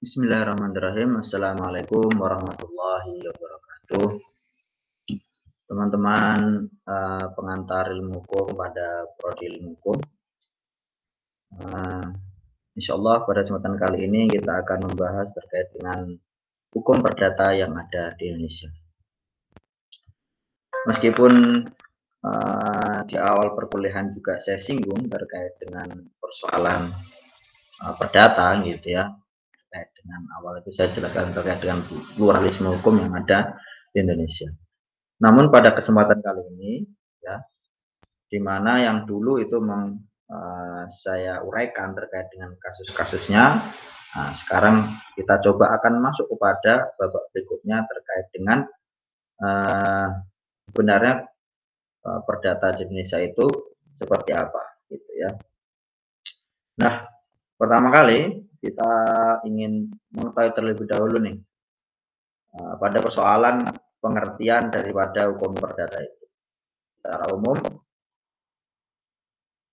Bismillahirrahmanirrahim. Assalamualaikum warahmatullahi wabarakatuh. Teman-teman pengantar ilmu hukum pada prodi ilmu hukum. Insya Allah pada kesempatan kali ini kita akan membahas terkait dengan hukum perdata yang ada di Indonesia. Meskipun di awal perkuliahan juga saya singgung terkait dengan persoalan perdata gitu ya. Terkait dengan awal itu saya jelaskan terkait dengan pluralisme hukum yang ada di Indonesia. Namun pada kesempatan kali ini, ya, di mana yang dulu itu saya uraikan terkait dengan kasus-kasusnya, sekarang kita coba akan masuk kepada babak berikutnya terkait dengan sebenarnya perdata di Indonesia itu seperti apa, gitu ya. Nah, pertama kali kita ingin mengetahui terlebih dahulu nih pada persoalan pengertian daripada hukum perdata itu. Secara umum,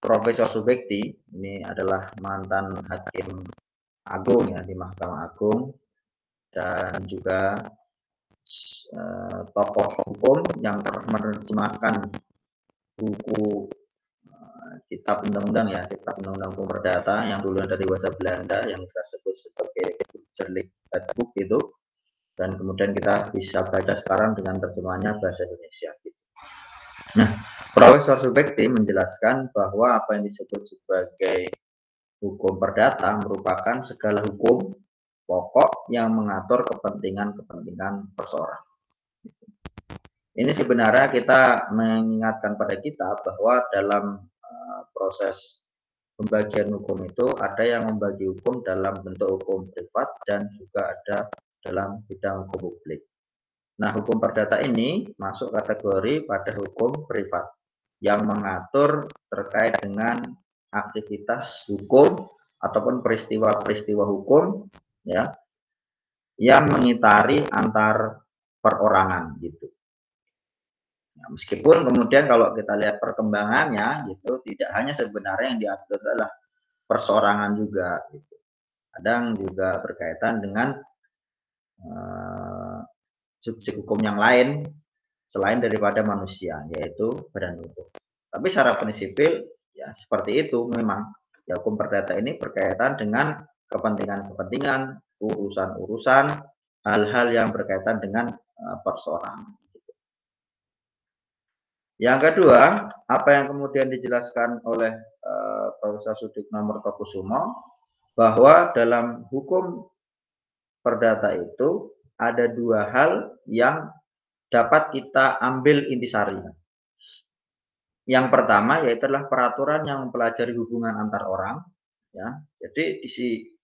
Profesor Subekti ini adalah mantan hakim agung ya di Mahkamah Agung dan juga tokoh hukum yang menerjemahkan buku kitab undang-undang ya, kitab undang-undang hukum perdata yang dulu dari bahasa Belanda yang kita sebut sebagai Jerlik Book itu, dan kemudian kita bisa baca sekarang dengan terjemahannya bahasa Indonesia. Nah, Profesor Subekti menjelaskan bahwa apa yang disebut sebagai hukum perdata merupakan segala hukum pokok yang mengatur kepentingan perseorangan. Ini sebenarnya kita mengingatkan pada kita bahwa dalam proses pembagian hukum itu ada yang membagi hukum dalam bentuk hukum privat dan juga ada dalam bidang hukum publik. Nah, hukum perdata ini masuk kategori pada hukum privat yang mengatur terkait dengan aktivitas hukum ataupun peristiwa-peristiwa hukum ya yang mengitari antar perorangan gitu. Nah, meskipun kemudian kalau kita lihat perkembangannya gitu tidak hanya sebenarnya yang diatur adalah perseorangan juga gitu. Kadang juga berkaitan dengan subjek hukum yang lain selain daripada manusia, yaitu badan hukum. Tapi secara prinsipil ya seperti itu memang ya, hukum perdata ini berkaitan dengan kepentingan-kepentingan, urusan-urusan, hal-hal yang berkaitan dengan perseorangan. Yang kedua, apa yang kemudian dijelaskan oleh Profesor Sudikno Mertokusumo bahwa dalam hukum perdata itu ada dua hal yang dapat kita ambil intisarinya. Yang pertama yaitu adalah peraturan yang mempelajari hubungan antar orang. Ya, jadi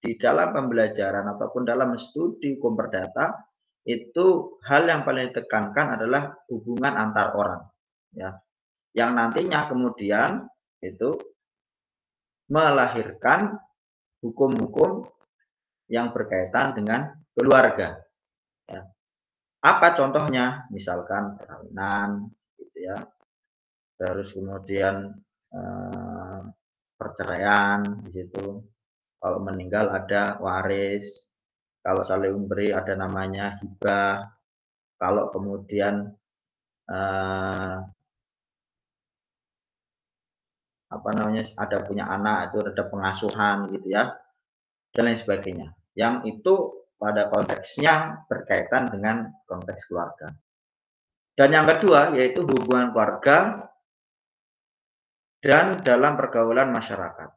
di dalam pembelajaran ataupun dalam studi hukum perdata itu hal yang paling ditekankan adalah hubungan antar orang. Ya, yang nantinya kemudian itu melahirkan hukum-hukum yang berkaitan dengan keluarga. Ya. Apa contohnya? Misalkan perkawinan, gitu ya. Terus kemudian perceraian, di situ. Kalau meninggal ada waris. Kalau saling memberi ada namanya hibah. Kalau kemudian ada punya anak itu ada pengasuhan gitu ya dan lain sebagainya yang itu pada konteksnya berkaitan dengan konteks keluarga. Dan yang kedua yaitu hubungan keluarga dan dalam pergaulan masyarakat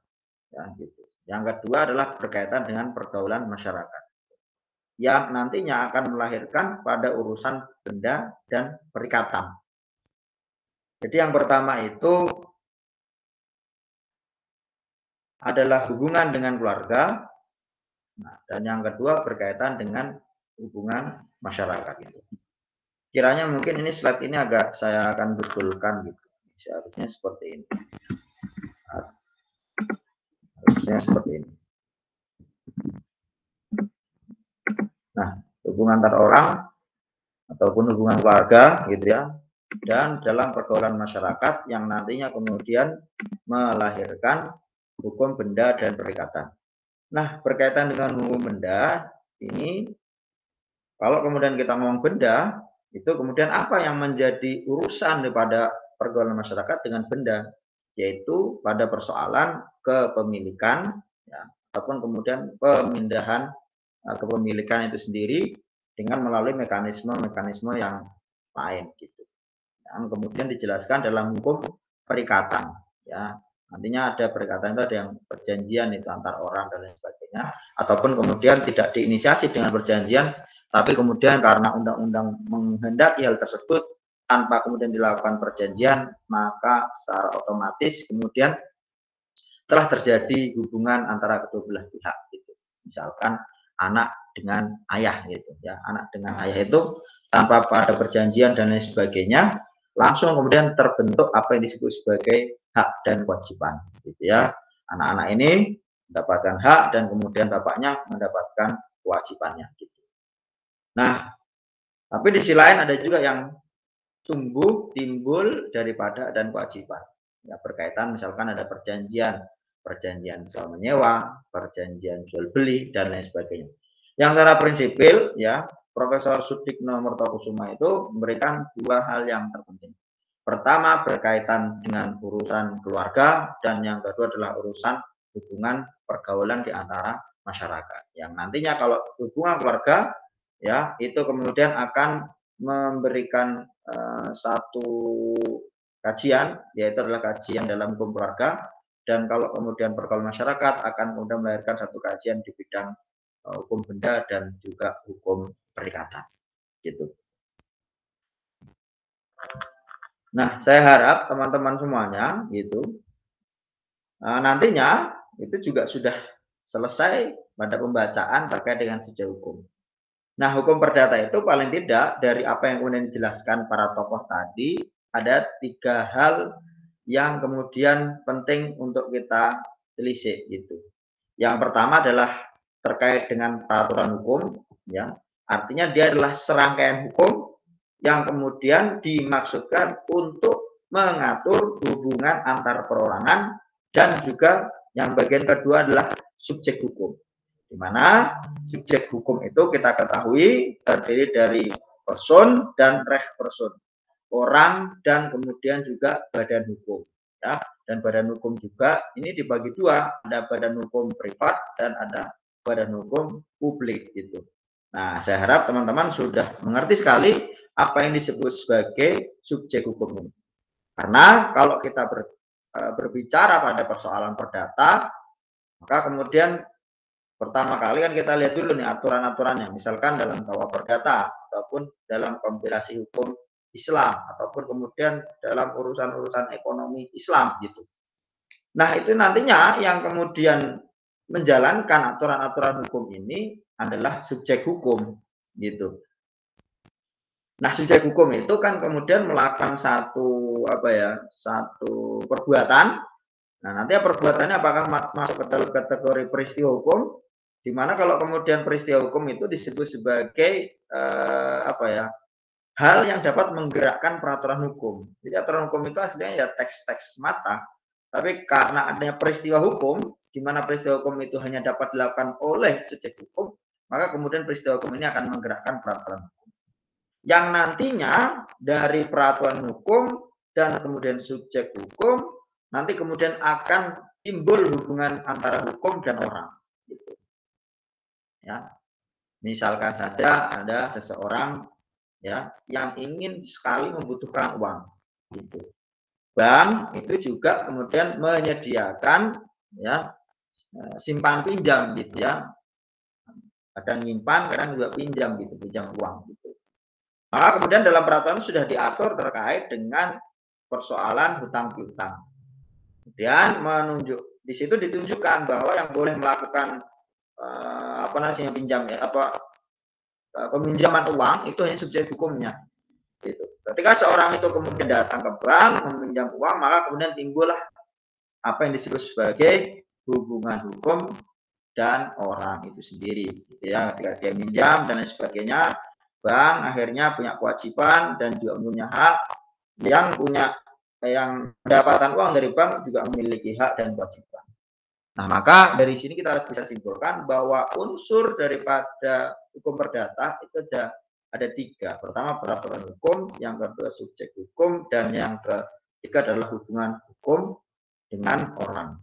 ya, gitu. Yang kedua adalah berkaitan dengan pergaulan masyarakat yang nantinya akan melahirkan pada urusan benda dan perikatan. Jadi yang pertama itu adalah hubungan dengan keluarga, dan yang kedua berkaitan dengan hubungan masyarakat itu. Kiranya mungkin ini slide ini agak saya akan betulkan gitu. Seharusnya seperti ini. Harusnya seperti ini. Nah, hubungan antar orang ataupun hubungan keluarga gitu ya, dan dalam pergaulan masyarakat yang nantinya kemudian melahirkan hukum benda dan perikatan. Nah, berkaitan dengan hukum benda, ini kalau kemudian kita ngomong benda, itu kemudian apa yang menjadi urusan daripada pergaulan masyarakat dengan benda, yaitu pada persoalan kepemilikan, ya, ataupun kemudian pemindahan kepemilikan itu sendiri dengan melalui mekanisme-mekanisme yang lain gitu. Dan kemudian dijelaskan dalam hukum perikatan, ya. Nantinya ada perikatan itu ada yang perjanjian itu antar orang dan lain sebagainya, ataupun kemudian tidak diinisiasi dengan perjanjian, tapi kemudian karena undang-undang menghendaki hal tersebut tanpa kemudian dilakukan perjanjian, maka secara otomatis kemudian telah terjadi hubungan antara kedua belah pihak gitu. Misalkan anak dengan ayah gitu ya, anak dengan ayah itu tanpa pada perjanjian dan lain sebagainya, langsung kemudian terbentuk apa yang disebut sebagai hak dan kewajiban gitu ya. Anak-anak ini mendapatkan hak dan kemudian bapaknya mendapatkan kewajibannya gitu. Nah, tapi di sisi lain ada juga yang timbul daripada dan kewajiban. Ya, berkaitan misalkan ada perjanjian sewa menyewa, perjanjian jual beli dan lain sebagainya. Yang secara prinsipil ya, Profesor Sudikno Mertokusuma itu memberikan dua hal yang terpenting. Pertama berkaitan dengan urusan keluarga dan yang kedua adalah urusan hubungan pergaulan di antara masyarakat. Yang nantinya kalau hubungan keluarga ya itu kemudian akan memberikan satu kajian, yaitu adalah kajian dalam hukum keluarga, dan kalau kemudian pergaulan masyarakat akan kemudian melahirkan satu kajian di bidang hukum benda dan juga hukum perikatan gitu. Nah, saya harap teman-teman semuanya gitu nantinya itu juga sudah selesai pada pembacaan terkait dengan subjek hukum. Nah, hukum perdata itu paling tidak dari apa yang kemudian dijelaskan para tokoh tadi, ada tiga hal yang kemudian penting untuk kita telisik gitu. Yang pertama adalah terkait dengan peraturan hukum, ya. Artinya dia adalah serangkaian hukum yang kemudian dimaksudkan untuk mengatur hubungan antar perorangan dan juga yang bagian kedua adalah subjek hukum. Di mana subjek hukum itu kita ketahui terdiri dari person dan reh person, orang dan kemudian juga badan hukum ya. Dan badan hukum juga ini dibagi dua, ada badan hukum privat dan ada badan hukum publik gitu. Nah, saya harap teman-teman sudah mengerti sekali apa yang disebut sebagai subjek hukum ini. Karena kalau kita berbicara pada persoalan perdata, maka kemudian pertama kali kan kita lihat dulu nih aturan-aturannya, misalkan dalam KUH Perdata ataupun dalam kompilasi hukum Islam ataupun kemudian dalam urusan-urusan ekonomi Islam gitu. Nah, itu nantinya yang kemudian menjalankan aturan-aturan hukum ini adalah subjek hukum gitu. Nah, subjek hukum itu kan kemudian melakukan satu perbuatan. Nah, nanti perbuatannya apakah masuk ke dalam kategori peristiwa hukum? Di mana kalau kemudian peristiwa hukum itu disebut sebagai hal yang dapat menggerakkan peraturan hukum. Jadi aturan hukum itu aslinya ya teks-teks mata, tapi karena adanya peristiwa hukum, di mana peristiwa hukum itu hanya dapat dilakukan oleh subjek hukum, maka kemudian peristiwa hukum ini akan menggerakkan peraturan hukum. Yang nantinya dari peraturan hukum dan kemudian subjek hukum, nanti kemudian akan timbul hubungan antara hukum dan orang. Gitu. Ya, misalkan saja ada seseorang ya yang ingin sekali membutuhkan uang, gitu. Bank itu juga kemudian menyediakan ya simpan pinjam gitu ya, kadang nyimpan, kadang juga pinjam gitu, pinjam uang gitu. Maka kemudian dalam peraturan sudah diatur terkait dengan persoalan hutang piutang. Kemudian di situ ditunjukkan bahwa yang boleh melakukan peminjaman uang itu hanya subjek hukumnya. Gitu. Ketika seorang itu kemudian datang ke bank meminjam uang, maka kemudian timbullah apa yang disebut sebagai hubungan hukum dan orang itu sendiri. Gitu ya. Ketika dia minjam dan lain sebagainya, bank akhirnya punya kewajiban dan juga punya hak. Yang pendapatan uang dari bank juga memiliki hak dan kewajiban. Nah, maka dari sini kita bisa simpulkan bahwa unsur daripada hukum perdata itu ada 3. Pertama, peraturan hukum, yang kedua subjek hukum, dan yang ketiga adalah hubungan hukum dengan orang.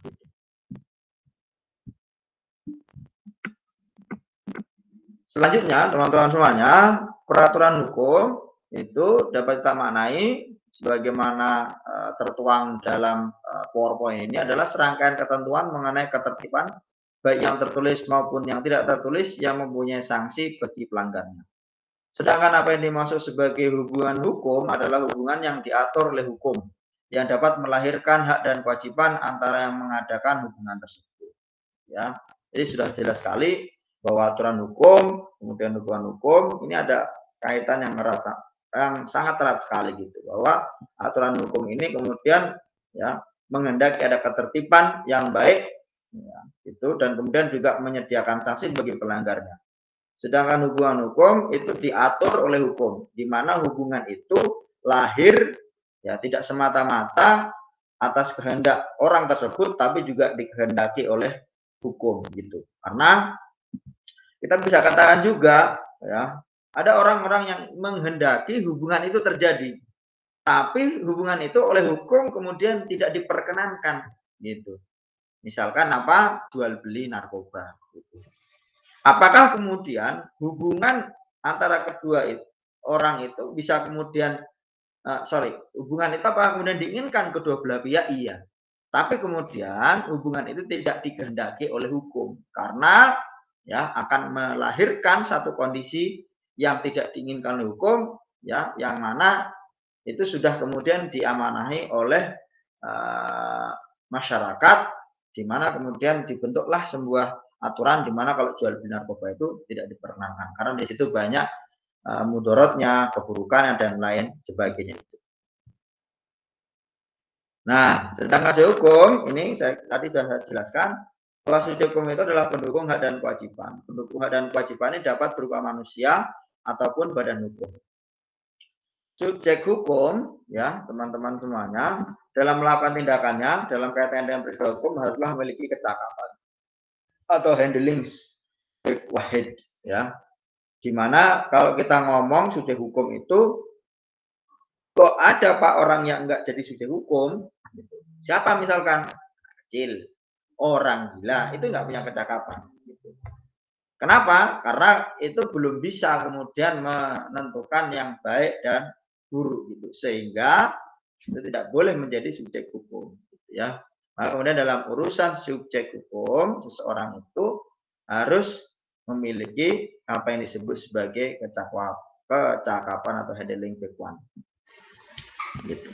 Selanjutnya, teman-teman semuanya, peraturan hukum itu dapat kita maknai sebagaimana tertuang dalam PowerPoint ini adalah serangkaian ketentuan mengenai ketertiban baik yang tertulis maupun yang tidak tertulis yang mempunyai sanksi bagi pelanggarnya. Sedangkan apa yang dimaksud sebagai hubungan hukum adalah hubungan yang diatur oleh hukum yang dapat melahirkan hak dan kewajiban antara yang mengadakan hubungan tersebut. Ya, jadi sudah jelas sekali bahwa aturan hukum, kemudian hubungan hukum ini ada kaitan yang sangat erat sekali gitu, bahwa aturan hukum ini kemudian ya menghendaki ada ketertiban yang baik ya, itu, dan kemudian juga menyediakan sanksi bagi pelanggarnya. Sedangkan hubungan hukum itu diatur oleh hukum, di mana hubungan itu lahir ya tidak semata-mata atas kehendak orang tersebut, tapi juga dikehendaki oleh hukum gitu. Karena kita bisa katakan juga ya, ada orang-orang yang menghendaki hubungan itu terjadi, tapi hubungan itu oleh hukum kemudian tidak diperkenankan gitu. Misalkan apa? Jual beli narkoba gitu. Apakah kemudian hubungan antara kedua orang itu bisa kemudian hubungan itu apa kemudian diinginkan kedua belah pihak? Iya. Tapi kemudian hubungan itu tidak dikehendaki oleh hukum karena ya akan melahirkan satu kondisi yang tidak diinginkan oleh hukum ya, yang mana itu sudah kemudian diamanahi oleh masyarakat, di mana kemudian dibentuklah sebuah aturan di mana kalau jual beli narkoba itu tidak diperkenankan karena di situ banyak mudorotnya, keburukan dan lain sebagainya. Nah, sedangkan subjek hukum ini saya tadi sudah saya jelaskan bahwa subjek hukum itu adalah pendukung hak dan kewajiban. Pendukung hak dan kewajiban ini dapat berupa manusia ataupun badan hukum. Subjek hukum ya teman-teman semuanya dalam melakukan tindakannya dalam kaitan dengan peristiwa hukum haruslah memiliki kecakapan atau handling with wahid ya. Dimana kalau kita ngomong subjek hukum itu kok ada Pak orang yang enggak jadi subjek hukum gitu. Siapa misalkan kecil, orang gila, itu enggak punya kecakapan gitu. Kenapa? Karena itu belum bisa kemudian menentukan yang baik dan buruk gitu. Sehingga itu tidak boleh menjadi subjek hukum gitu ya. Nah, kemudian dalam urusan subjek hukum, seseorang itu harus memiliki apa yang disebut sebagai kecakapan atau handling background. Gitu.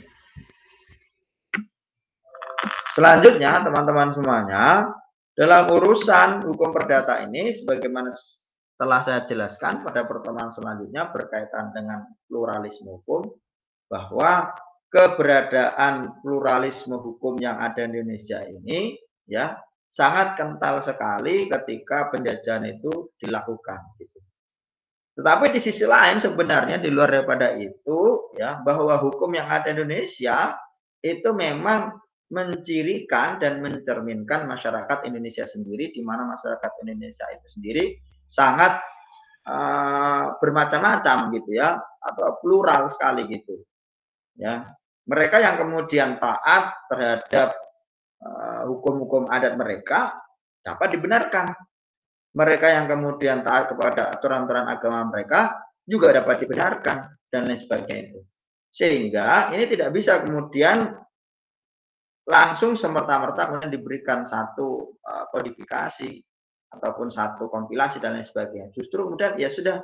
Selanjutnya teman-teman semuanya dalam urusan hukum perdata ini sebagaimana telah saya jelaskan pada pertemuan selanjutnya berkaitan dengan pluralisme hukum bahwa keberadaan pluralisme hukum yang ada di Indonesia ini ya sangat kental sekali ketika penjajahan itu dilakukan gitu. Tetapi di sisi lain sebenarnya di luar daripada itu ya bahwa hukum yang ada di Indonesia itu memang mencirikan dan mencerminkan masyarakat Indonesia sendiri, di mana masyarakat Indonesia itu sendiri sangat bermacam-macam gitu ya atau plural sekali gitu ya. Mereka yang kemudian taat terhadap hukum-hukum adat mereka dapat dibenarkan. Mereka yang kemudian taat kepada aturan-aturan agama mereka juga dapat dibenarkan dan lain sebagainya itu. Sehingga ini tidak bisa kemudian langsung semerta-merta kemudian diberikan satu kodifikasi ataupun satu kompilasi dan lain sebagainya. Justru kemudian ya sudah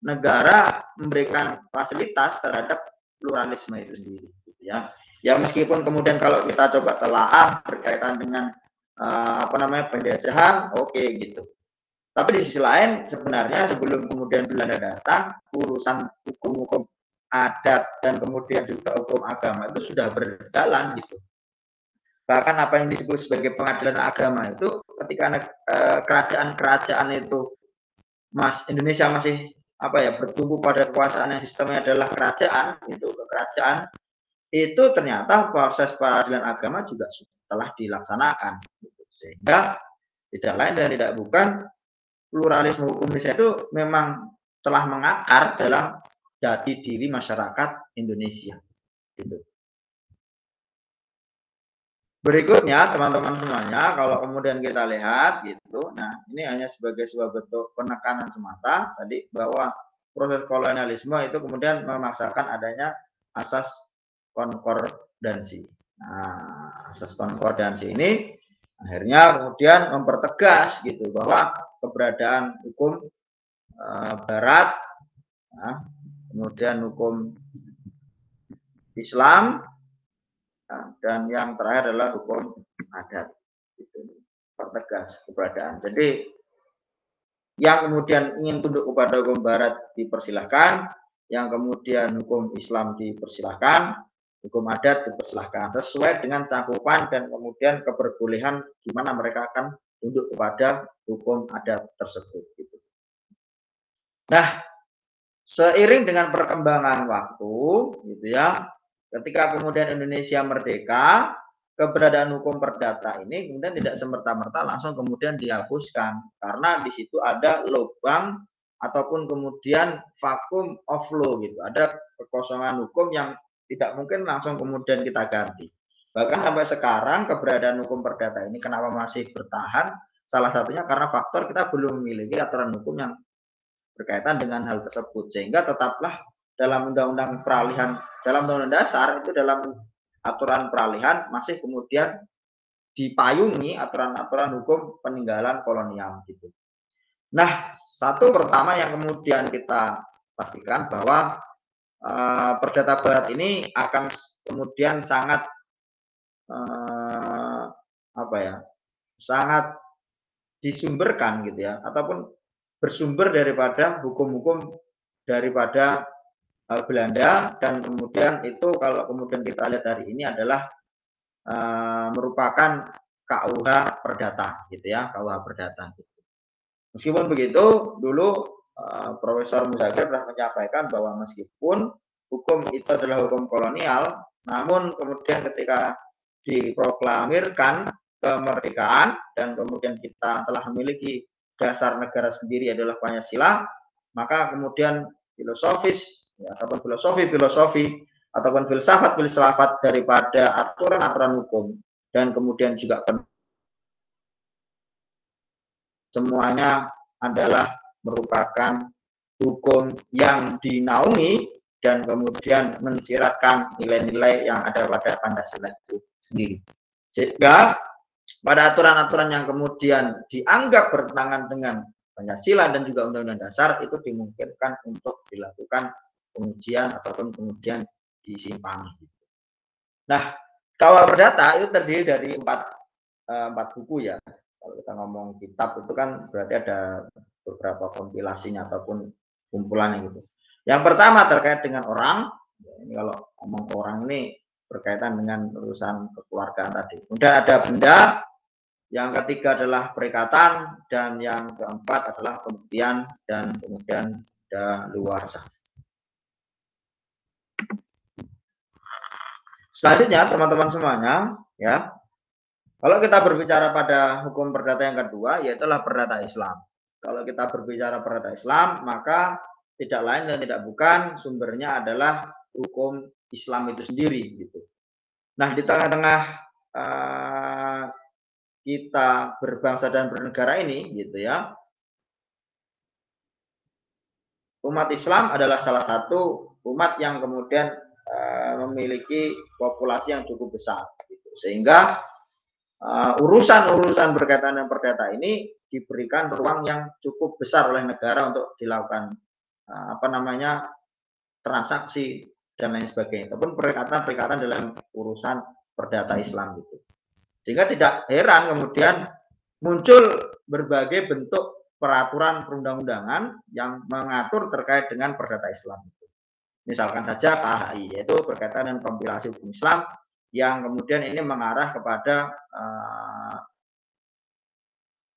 negara memberikan fasilitas terhadap pluralisme itu sendiri gitu ya. Ya meskipun kemudian kalau kita coba telaah berkaitan dengan penjajahan, oke gitu. Tapi di sisi lain sebenarnya sebelum kemudian Belanda datang, urusan hukum-hukum adat dan kemudian juga hukum agama itu sudah berjalan gitu. Bahkan apa yang disebut sebagai pengadilan agama itu ketika kerajaan-kerajaan itu Indonesia masih bertumbuh pada kekuasaan yang sistemnya adalah kerajaan itu ternyata proses peradilan agama juga telah dilaksanakan gitu. Sehingga tidak lain dan tidak bukan pluralisme hukum Indonesia itu memang telah mengakar dalam jati diri masyarakat Indonesia. Gitu. Berikutnya teman-teman semuanya, kalau kemudian kita lihat gitu, nah ini hanya sebagai sebuah bentuk penekanan semata tadi bahwa proses kolonialisme itu kemudian memaksakan adanya asas konkordansi. Nah, asas konkordansi ini akhirnya kemudian mempertegas gitu bahwa keberadaan hukum Barat, nah, kemudian hukum Islam, dan yang terakhir adalah hukum adat. Itu pertegas keberadaan. Jadi yang kemudian ingin tunduk kepada hukum Barat dipersilahkan, yang kemudian hukum Islam dipersilahkan, hukum adat dipersilahkan sesuai dengan cakupan dan kemudian keberbolehan di mana mereka akan tunduk kepada hukum adat tersebut. Gitu. Nah, seiring dengan perkembangan waktu, gitu ya, ketika kemudian Indonesia merdeka, keberadaan hukum perdata ini kemudian tidak semerta-merta langsung kemudian dihapuskan karena di situ ada lubang ataupun kemudian vakum of law gitu, ada kekosongan hukum yang tidak mungkin langsung kemudian kita ganti. Bahkan sampai sekarang keberadaan hukum perdata ini kenapa masih bertahan? Salah satunya karena faktor kita belum memiliki aturan hukum yang berkaitan dengan hal tersebut, sehingga tetaplah dalam undang-undang peralihan, dalam undang-undang dasar itu dalam aturan peralihan masih kemudian dipayungi aturan-aturan hukum peninggalan kolonial gitu. Nah, satu pertama yang kemudian kita pastikan bahwa Perdata Barat ini akan kemudian sangat sangat disumberkan gitu ya, ataupun bersumber daripada hukum-hukum daripada Belanda, dan kemudian itu kalau kemudian kita lihat hari ini adalah merupakan KUH Perdata gitu ya, KUH Perdata. Gitu. Meskipun begitu, dulu Profesor Muzakir pernah menyampaikan bahwa meskipun hukum itu adalah hukum kolonial, namun kemudian ketika diproklamirkan kemerdekaan dan kemudian kita telah memiliki dasar negara sendiri adalah Pancasila, maka kemudian filosofis ya, ataupun filosofi ataupun filsafat daripada aturan-aturan hukum dan kemudian juga semuanya adalah merupakan hukum yang dinaungi dan kemudian mensiratkan nilai-nilai yang ada pada Pancasila itu sendiri. Sehingga pada aturan-aturan yang kemudian dianggap bertentangan dengan Pancasila dan juga Undang-Undang Dasar itu dimungkinkan untuk dilakukan pengujian ataupun kemudian disimpangi. Nah, KUH Perdata itu terdiri dari empat buku ya. Kalau kita ngomong kitab itu kan berarti ada beberapa kompilasinya ataupun kumpulannya gitu. Yang pertama terkait dengan orang. Ini kalau ngomong orang ini berkaitan dengan urusan kekeluargaan tadi. Kemudian ada benda, yang ketiga adalah perikatan, dan yang keempat adalah pembuktian, dan kemudian ada luarsa. Selanjutnya teman-teman semuanya ya, kalau kita berbicara pada hukum perdata yang kedua, yaitulah perdata Islam. Kalau kita berbicara perdata Islam, maka tidak lain dan tidak bukan sumbernya adalah hukum Islam itu sendiri gitu. Nah, di tengah-tengah kita berbangsa dan bernegara ini gitu ya, umat Islam adalah salah satu umat yang kemudian memiliki populasi yang cukup besar gitu. Sehingga urusan-urusan berkaitan dengan perdata ini diberikan ruang yang cukup besar oleh negara untuk dilakukan transaksi dan lain sebagainya, ataupun perikatan dalam urusan perdata Islam gitu. Sehingga tidak heran kemudian muncul berbagai bentuk peraturan perundang-undangan yang mengatur terkait dengan perdata Islam. Misalkan saja KHI, yaitu berkaitan dengan kompilasi hukum Islam yang kemudian ini mengarah kepada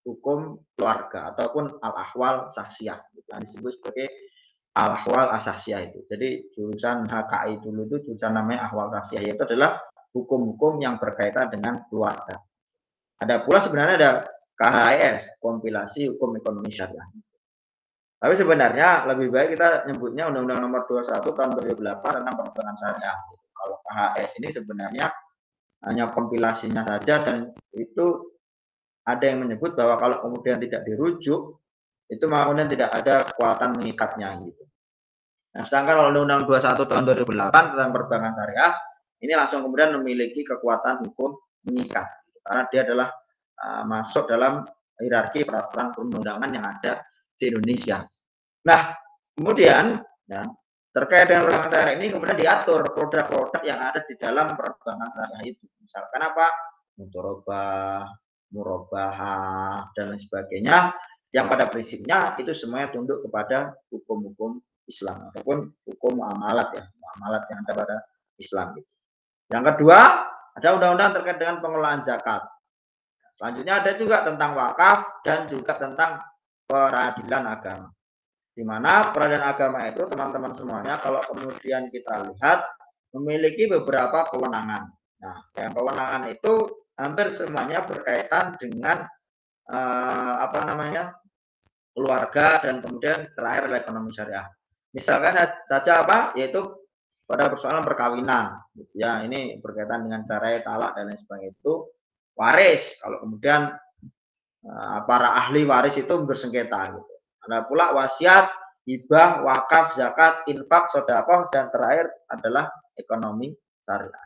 hukum keluarga ataupun al-ahwal sahsiyah, yang disebut sebagai al-ahwal asahsiyah itu. Jadi jurusan HKI dulu itu jurusan namanya ahwal sahsiyah, yaitu adalah hukum-hukum yang berkaitan dengan keluarga. Ada pula sebenarnya ada KHS, kompilasi hukum ekonomi syariah. Tapi sebenarnya lebih baik kita nyebutnya Undang-Undang Nomor 21 Tahun 2008 tentang perdagangan syariah. Kalau KHS ini sebenarnya hanya kompilasinya saja, dan itu ada yang menyebut bahwa kalau kemudian tidak dirujuk, itu kemudian tidak ada kekuatan mengikatnya gitu. Nah, sedangkan kalau Undang-Undang 21 Tahun 2008 tentang perdagangan syariah ini langsung kemudian memiliki kekuatan hukum mengikat, karena dia adalah masuk dalam hierarki peraturan perundangan yang ada di Indonesia. Nah, kemudian ya, terkait dengan perdagangan syariah ini kemudian diatur produk-produk yang ada di dalam perdagangan syariah itu. Misalkan apa? Mudharabah, murabahah, dan lain sebagainya, yang pada prinsipnya itu semuanya tunduk kepada hukum-hukum Islam ataupun hukum muamalat ya, muamalat yang ada pada Islam. Yang kedua, ada undang-undang terkait dengan pengelolaan zakat. Selanjutnya ada juga tentang wakaf dan juga tentang peradilan agama. Di mana peradilan agama itu teman-teman semuanya kalau kemudian kita lihat memiliki beberapa kewenangan. Nah, yang kewenangan itu hampir semuanya berkaitan dengan keluarga dan kemudian terakhir adalah ekonomi syariah. Misalkan saja apa, yaitu pada persoalan perkawinan, gitu ya. Ini berkaitan dengan cerai, talak dan lain sebagainya. Itu waris. Kalau kemudian para ahli waris itu bersengketa, gitu. Ada pula wasiat, hibah, wakaf, zakat, infak, sedekah, dan terakhir adalah ekonomi syariah.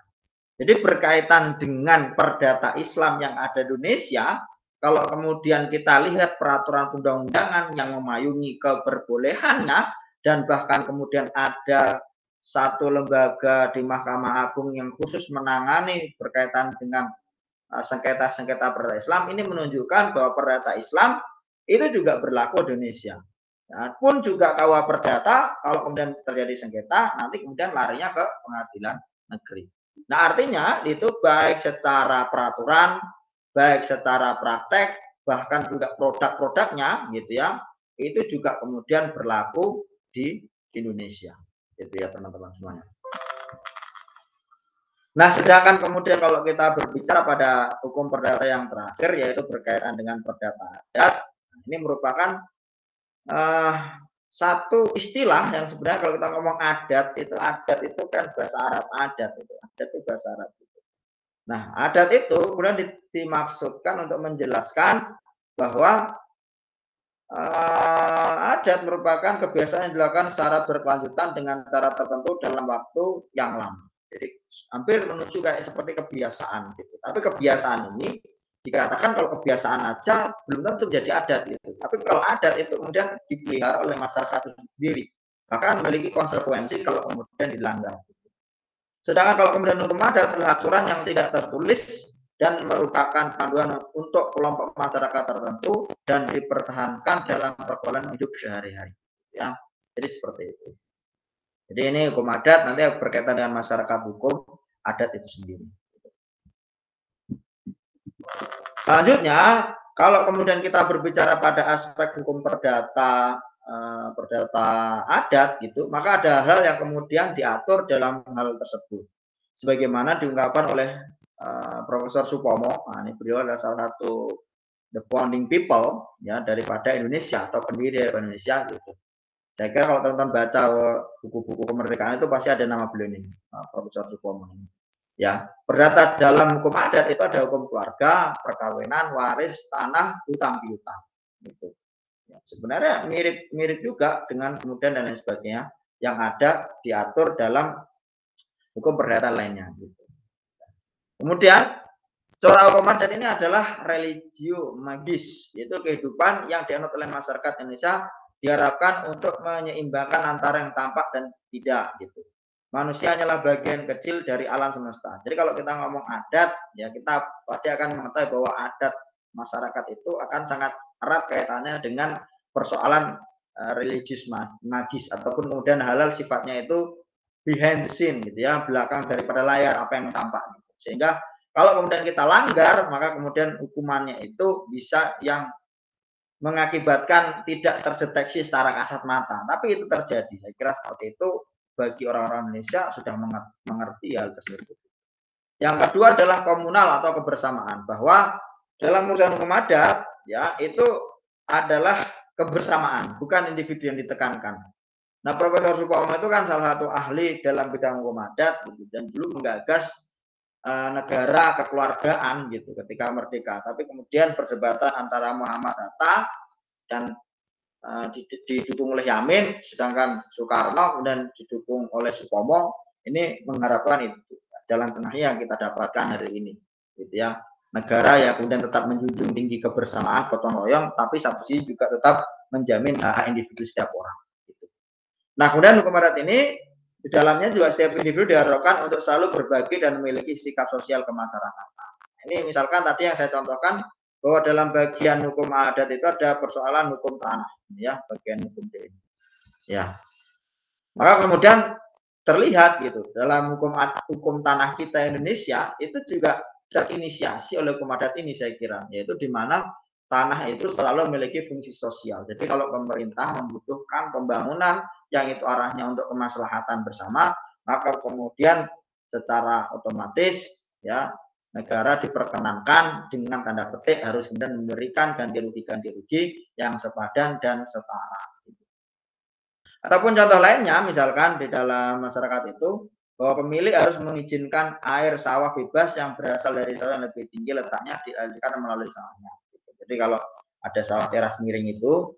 Jadi berkaitan dengan perdata Islam yang ada di Indonesia, kalau kemudian kita lihat peraturan undang-undangan yang memayungi keberbolehannya, dan bahkan kemudian ada satu lembaga di Mahkamah Agung yang khusus menangani berkaitan dengan sengketa-sengketa perdata Islam, ini menunjukkan bahwa perdata Islam itu juga berlaku di Indonesia. Nah, pun juga KUH Perdata, kalau kemudian terjadi sengketa, nanti kemudian larinya ke pengadilan negeri. Nah, artinya itu baik secara peraturan, baik secara praktek, bahkan juga produk-produknya gitu ya, itu juga kemudian berlaku di Indonesia. Itu ya teman-teman semuanya. Nah, sedangkan kemudian kalau kita berbicara pada hukum perdata yang terakhir, yaitu berkaitan dengan perdata adat, ini merupakan satu istilah yang sebenarnya kalau kita ngomong adat itu kan bahasa Arab, adat itu bahasa Arab. Nah, adat itu kemudian dimaksudkan untuk menjelaskan bahwa adat merupakan kebiasaan yang dilakukan secara berkelanjutan dengan cara tertentu dalam waktu yang lama. Jadi hampir menuju kayak seperti kebiasaan gitu. Tapi kebiasaan ini dikatakan kalau kebiasaan aja belum tentu menjadi adat gitu. Tapi kalau adat itu kemudian dipelihara oleh masyarakat itu sendiri, bahkan memiliki konsekuensi kalau kemudian dilanggar. Sedangkan kalau kemudian hukum adat adalah aturan yang tidak tertulis dan merupakan panduan untuk kelompok masyarakat tertentu dan dipertahankan dalam pergaulan hidup sehari-hari. Ya, jadi seperti itu. Jadi ini hukum adat nanti berkaitan dengan masyarakat hukum adat itu sendiri. Selanjutnya, kalau kemudian kita berbicara pada aspek hukum perdata adat gitu, maka ada hal yang kemudian diatur dalam hal tersebut. Sebagaimana diungkapkan oleh Profesor Supomo, nah, ini beliau adalah salah satu the founding people ya daripada Indonesia atau pendiri dari Indonesia gitu. Saya kira kalau teman-teman baca buku-buku kemerdekaan itu pasti ada nama beliau ini, Profesor Supomo ini. Ya, perdata dalam hukum adat itu ada hukum keluarga, perkawinan, waris, tanah, hutang piutang. Gitu. Ya, sebenarnya mirip juga dengan kemudian dan lain sebagainya yang ada diatur dalam hukum perdata lainnya. Gitu. Kemudian corak hukum adat ini adalah religio magis, yaitu kehidupan yang dianut oleh masyarakat Indonesia diharapkan untuk menyeimbangkan antara yang tampak dan tidak gitu. Manusia hanyalah bagian kecil dari alam semesta. Jadi kalau kita ngomong adat, ya kita pasti akan mengetahui bahwa adat masyarakat itu akan sangat erat kaitannya dengan persoalan religius magis ataupun kemudian halal sifatnya itu behind the scene gitu ya, belakang daripada layar apa yang tampak. Sehingga kalau kemudian kita langgar, maka kemudian hukumannya itu bisa yang mengakibatkan tidak terdeteksi secara kasat mata. Tapi itu terjadi. Saya kira seperti itu bagi orang-orang Indonesia sudah mengerti hal tersebut. Yang kedua adalah komunal atau kebersamaan, bahwa dalam urusan hukum adat ya itu adalah kebersamaan, bukan individu yang ditekankan. Nah, Profesor Supomo itu kan salah satu ahli dalam bidang hukum adat gitu, dan dulu menggagas negara kekeluargaan gitu ketika merdeka. Tapi kemudian perdebatan antara Muhammad Hatta dan didukung oleh Yamin, sedangkan Soekarno kemudian didukung oleh Supomo. Ini mengharapkan itu jalan tengah yang kita dapatkan hari ini, gitu ya. Negara ya kemudian tetap menjunjung tinggi kebersamaan, gotong royong, tapi satu sisi juga tetap menjamin hak individu setiap orang. Gitu. Nah, kemudian hukum adat ini di dalamnya juga setiap individu diharapkan untuk selalu berbagi dan memiliki sikap sosial kemasyarakatan. Ini misalkan tadi yang saya contohkan bahwa dalam bagian hukum adat itu ada persoalan hukum tanah, ya, bagian hukum ini. Ya. Maka kemudian terlihat gitu dalam hukum tanah kita Indonesia itu juga terinisiasi oleh hukum adat ini saya kira, yaitu di mana tanah itu selalu memiliki fungsi sosial. Jadi kalau pemerintah membutuhkan pembangunan yang itu arahnya untuk kemaslahatan bersama, maka kemudian secara otomatis ya negara diperkenankan dengan tanda petik harus kemudian memberikan ganti rugi yang sepadan dan setara. Ataupun contoh lainnya, misalkan di dalam masyarakat itu bahwa pemilik harus mengizinkan air sawah bebas yang berasal dari sawah yang lebih tinggi letaknya dialirkan melalui sawahnya. Jadi kalau ada sawah teras miring itu,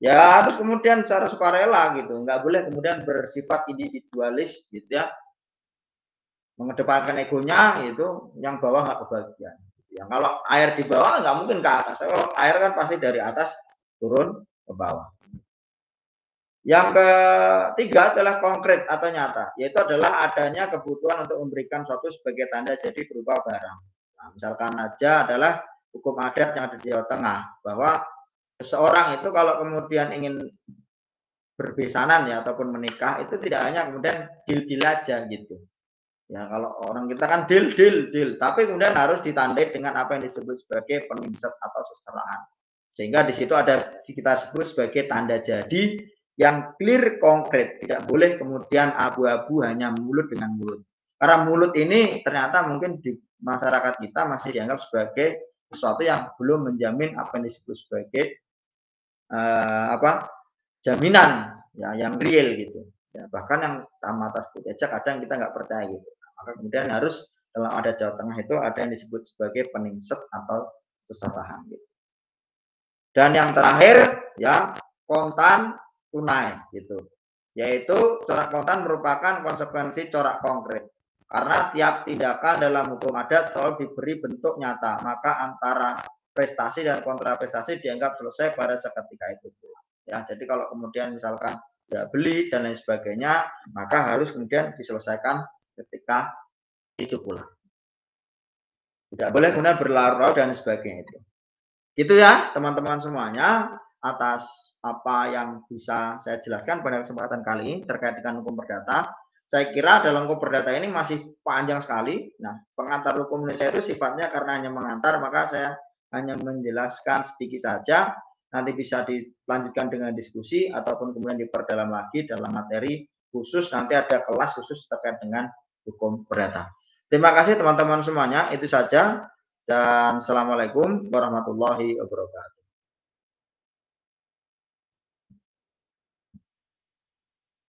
ya harus kemudian secara sukarela gitu, nggak boleh kemudian bersifat individualis gitu ya, mengedepankan egonya itu, yang bawah nggak kebagian. Ya, kalau air di bawah nggak mungkin ke atas. Kalau air kan pasti dari atas turun ke bawah. Yang ketiga adalah konkret atau nyata, yaitu adalah adanya kebutuhan untuk memberikan suatu sebagai tanda jadi berupa barang. Nah, misalkan aja adalah hukum adat yang ada di Jawa Tengah, bahwa seseorang itu kalau kemudian ingin berbesanan ya ataupun menikah itu tidak hanya kemudian deal aja gitu. Ya kalau orang kita kan deal, tapi kemudian harus ditandai dengan apa yang disebut sebagai peningset atau seserahan. Sehingga di situ ada kita sebut sebagai tanda jadi yang clear konkret, tidak boleh kemudian abu-abu hanya mulut dengan mulut. Karena mulut ini ternyata mungkin di masyarakat kita masih dianggap sebagai sesuatu yang belum menjamin apa yang disebut sebagai jaminan ya yang real gitu. Ya, bahkan yang mata sebut aja kadang kita nggak percaya gitu. Maka kemudian harus dalam adat Jawa Tengah itu ada yang disebut sebagai peningset atau seserahan gitu. Dan yang terakhir ya kontan tunai gitu, yaitu corak kontan merupakan konsekuensi corak konkret karena tiap tindakan dalam hukum adat selalu diberi bentuk nyata, maka antara prestasi dan kontraprestasi dianggap selesai pada seketika itu ya. Jadi kalau kemudian misalkan tidak beli dan lain sebagainya, maka harus kemudian diselesaikan ketika itu pula, tidak boleh kemudian berlarut-larut dan sebagainya itu. Gitu ya teman-teman semuanya, atas apa yang bisa saya jelaskan pada kesempatan kali ini terkait dengan hukum perdata. Saya kira dalam hukum perdata ini masih panjang sekali. Nah, pengantar hukum Indonesia itu sifatnya karena hanya mengantar, maka saya hanya menjelaskan sedikit saja. Nanti bisa dilanjutkan dengan diskusi ataupun kemudian diperdalam lagi dalam materi khusus. Nanti ada kelas khusus terkait dengan hukum perdata. Terima kasih teman-teman semuanya. Itu saja. Dan assalamualaikum warahmatullahi wabarakatuh.